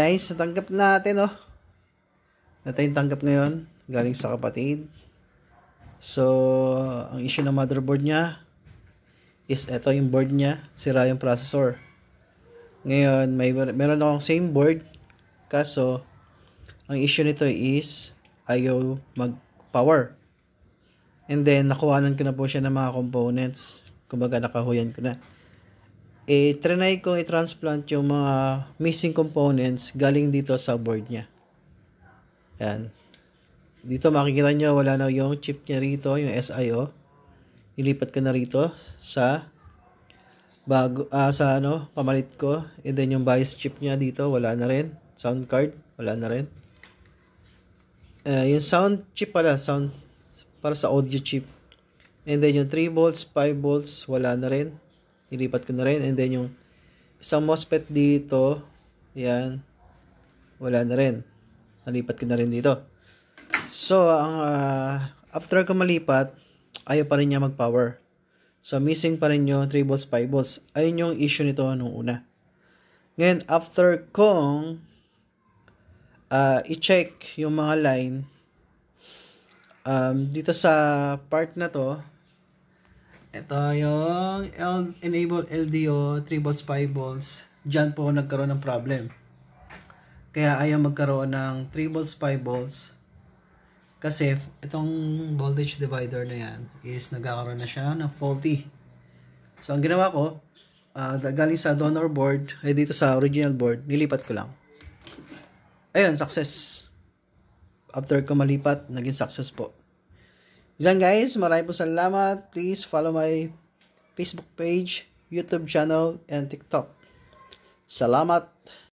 Guys, natanggap natin, oh. Ito yung tanggap ngayon, galing sa kapatid. So, ang issue ng motherboard niya is ito yung board niya, sira yung processor. Ngayon, meron akong same board, kaso ang issue nito is ayaw mag-power. And then, nakuhanan ko na po siya ng mga components. Kumbaga, nakahuyan ko na. Trinay ko i-transplant yung mga missing components galing dito sa board niya. Yan. Dito makikita nyo, wala na yung chip niya rito, yung SIO. Ilipat ko na rito sa pamalit ko. And then yung BIOS chip niya dito, wala na rin. Sound card, wala na rin. Yung sound chip pala, sound para sa audio chip. And then yung 3 volts, 5 volts, wala na rin. Ilipat ko na rin. And then yung isang MOSFET dito, yan, wala na rin. Nalipat ko na rin dito. So, after ko malipat, ayaw pa rin niya mag-power. So, missing pa rin yung 3 volts, 5 volts. Ayun yung issue nito nung una. Ngayon, after kong i-check yung mga line, dito sa part na to, ito yung enable LDO 3 volts 5 volts. Diyan po nagkaroon ng problem. Kaya ayaw magkaroon ng 3 volts 5 volts. Kasi itong voltage divider na yan is nagkakaroon na siya ng faulty. So ang ginawa ko, galing sa donor board, dito sa original board, nilipat ko lang. Ayun, success. After ko malipat, naging success po. Yan guys, maraming po salamat. Please follow my Facebook page, YouTube channel, and TikTok. Salamat!